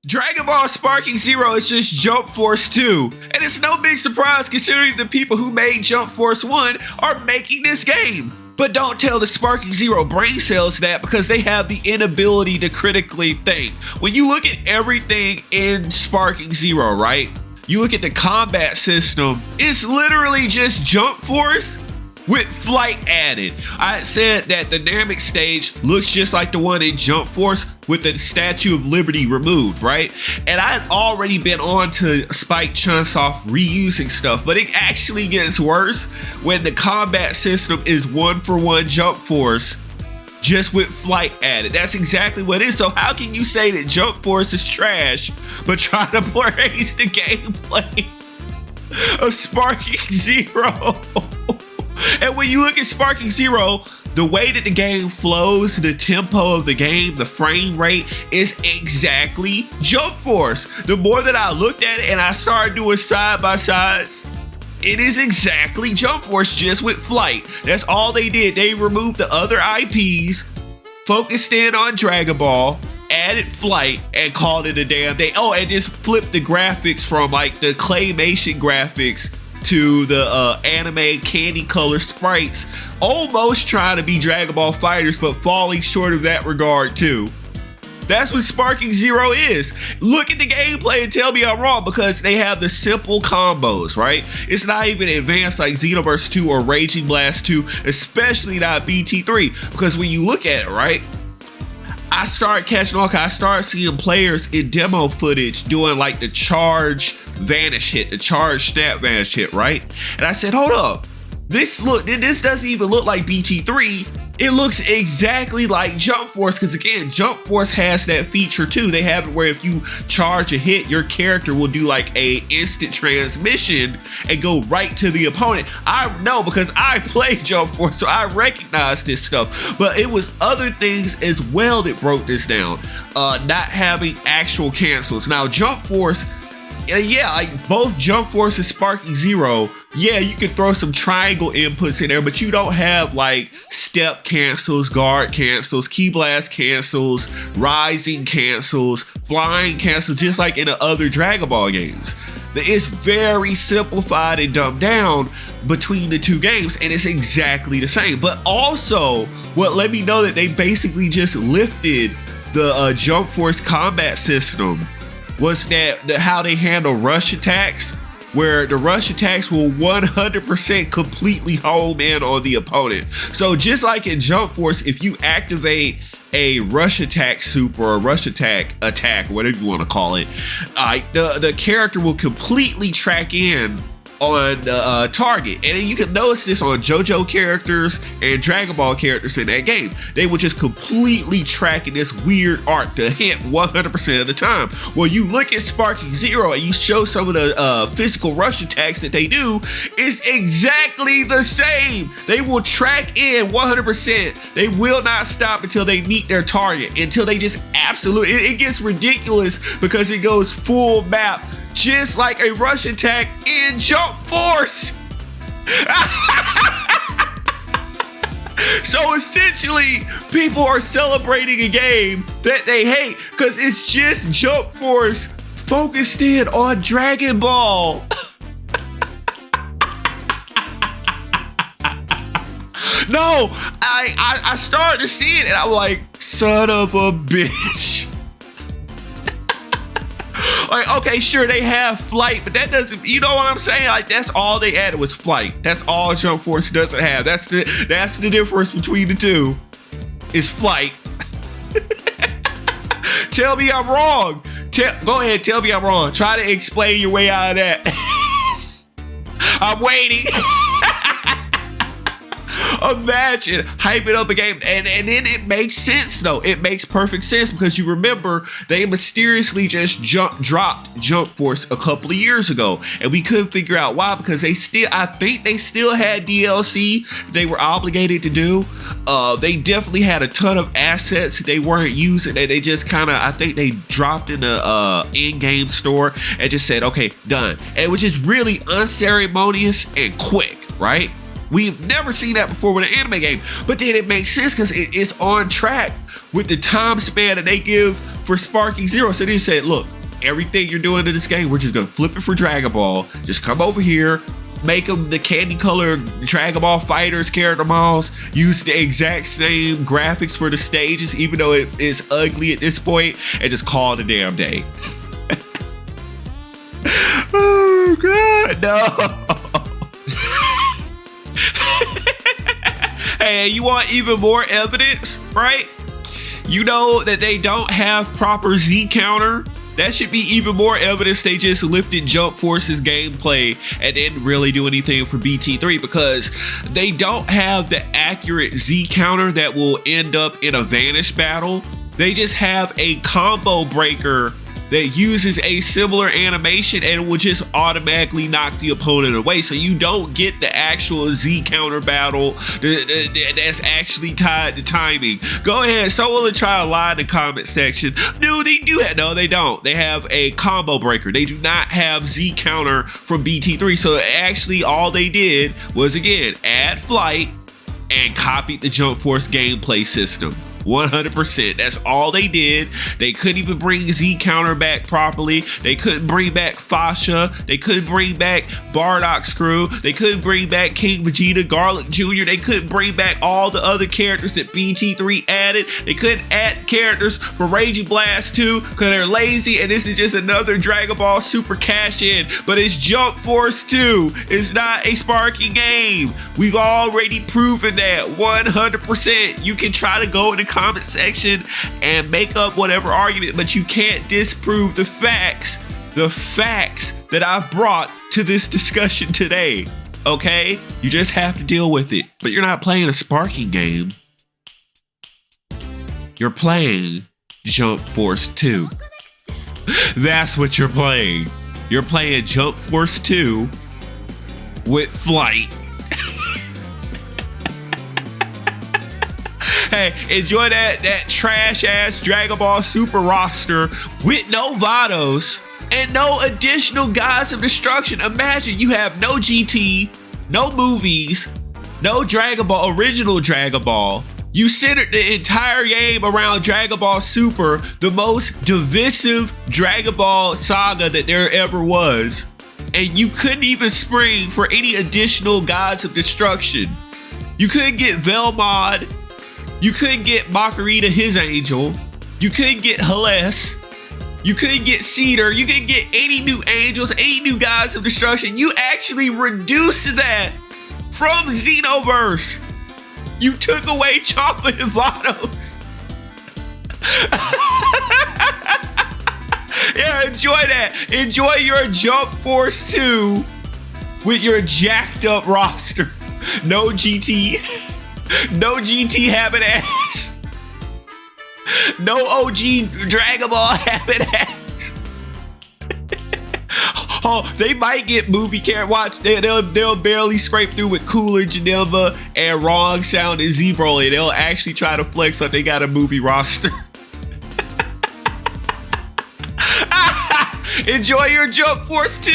Dragon Ball Sparking Zero is just Jump Force 2, and it's no big surprise considering the people who made Jump Force 1 are making this game. But don't tell the Sparking Zero brain cells that, because they have the inability to critically think. When you look at everything in Sparking Zero, right? You look at the combat system, it's literally just Jump Force with flight added. I said that the Namek stage looks just like the one in Jump Force with the Statue of Liberty removed, right? And I had already been on to Spike Chunsoft reusing stuff, but it actually gets worse when the combat system is 1-for-1 Jump Force just with flight added. That's exactly what it is. So how can you say that Jump Force is trash but try to praise the gameplay of Sparking Zero? And when you look at Sparking Zero, the way that the game flows, the tempo of the game, the frame rate is exactly Jump Force. The more that I looked at it and I started doing side-by-sides, it is exactly Jump Force just with flight. That's all they did. They removed the other IPs, focused in on Dragon Ball, added flight, and called it a damn day. Oh, and just flipped the graphics from like the claymation graphics to the anime candy color sprites, almost trying to be Dragon Ball Fighters, but falling short of that regard too. That's what Sparking Zero is. Look at the gameplay and tell me I'm wrong, because they have the simple combos, right? It's not even advanced like Xenoverse 2 or Raging Blast 2, especially not BT3, because when you look at it, right, I started catching on. I started seeing players in demo footage doing like the charge vanish hit, the charge snap vanish hit, right? And I said, hold up, this doesn't even look like BT3. It looks exactly like Jump Force, because again, Jump Force has that feature too. They have it where if you charge a hit, your character will do like a instant transmission and go right to the opponent. I know because I play Jump Force, so I recognize this stuff. But it was other things as well that broke this down. Not having actual cancels. Now, Jump Force, yeah, like both Jump Force and Sparking Zero, yeah, you can throw some triangle inputs in there, but you don't have like step cancels, guard cancels, key blast cancels, rising cancels, flying cancels, just like in the other Dragon Ball games. It's very simplified and dumbed down between the two games, and it's exactly the same. But also, what let me know that they basically just lifted the Jump Force combat system was that how they handle rush attacks, where the rush attacks will 100% completely home in on the opponent. So just like in Jump Force, if you activate a rush attack super or a rush attack, whatever you want to call it, the character will completely track in on the target. And then you can notice this on JoJo characters and Dragon Ball characters in that game. They were just completely tracking this weird arc to hit 100% of the time. Well, you look at Sparking Zero and you show some of the physical rush attacks that they do, it's exactly the same. They will track in 100%. They will not stop until they meet their target, until they just absolutely, it gets ridiculous because it goes full map, just like a rush attack in Jump Force. So essentially, people are celebrating a game that they hate because it's just Jump Force focused in on Dragon Ball. No, I started to see it and I'm like, son of a bitch. Like, okay, sure, they have flight, but that doesn't, you know what I'm saying? Like, that's all they added was flight. That's all Jump Force doesn't have. That's the difference between the two, is flight. Tell me I'm wrong. Go ahead, tell me I'm wrong. Try to explain your way out of that. I'm waiting. Imagine hyping up a game, and then it makes sense though. It makes perfect sense because you remember they mysteriously just dropped Jump Force a couple of years ago, and we couldn't figure out why, because I think they still had DLC they were obligated to do. They definitely had a ton of assets they weren't using, and they just kind of, I think they dropped in the in-game store and just said, okay, done. And which is really unceremonious and quick, right? We've never seen that before with an anime game, but then it makes sense because it's on track with the time span that they give for Sparking Zero. So they said, look, everything you're doing in this game, we're just gonna flip it for Dragon Ball. Just come over here, make them the candy colored Dragon Ball Fighters character models, use the exact same graphics for the stages, even though it is ugly at this point, and just call it a damn day. Oh God, no. Hey, you want even more evidence, right? You know that they don't have proper Z counter. That should be even more evidence they just lifted Jump Force's gameplay and didn't really do anything for BT3, because they don't have the accurate Z counter that will end up in a Vanish battle. They just have a combo breaker that uses a similar animation and will just automatically knock the opponent away. So you don't get the actual Z counter battle that's actually tied to timing. Go ahead, someone will try to lie in the comment section. No, they do that. No, they don't. They have a combo breaker. They do not have Z counter from BT3. So actually all they did was, again, add flight and copied the Jump Force gameplay system. 100%. That's all they did. They couldn't even bring Z counter back properly. They couldn't bring back Fasha. They couldn't bring back Bardock's crew. They couldn't bring back King Vegeta, Garlic Jr. They couldn't bring back all the other characters that BT3 added. They couldn't add characters for Raging Blast 2 because they're lazy, and this is just another Dragon Ball Super cash in. But it's Jump Force 2. It's not a Sparking game. We've already proven that 100%. You can try to go in the comment section and make up whatever argument, but you can't disprove the facts that I've brought to this discussion today. Okay, you just have to deal with it. But you're not playing a Sparking game, you're playing Jump Force 2. That's what you're playing. You're playing Jump Force 2 with flight. Hey, enjoy that trash ass Dragon Ball Super roster with no Vados and no additional Gods of Destruction. Imagine you have no GT, no movies, no Dragon Ball, original Dragon Ball. You centered the entire game around Dragon Ball Super, the most divisive Dragon Ball saga that there ever was. And you couldn't even spring for any additional Gods of Destruction. You couldn't get Velmod. You couldn't get Makarita, his angel. You couldn't get Hales. You couldn't get Cedar. You couldn't get any new angels, any new Gods of Destruction. You actually reduced that from Xenoverse. You took away Champa and Vados. Yeah, enjoy that. Enjoy your Jump Force 2 with your jacked up roster. No GT. No GT having ass. No OG Dragon Ball having ass. Oh, they might get movie character. Watch, they'll barely scrape through with Cooler, Geneva, and Wrong Sound and Z-Broly. They'll actually try to flex like they got a movie roster. Enjoy your Jump Force 2.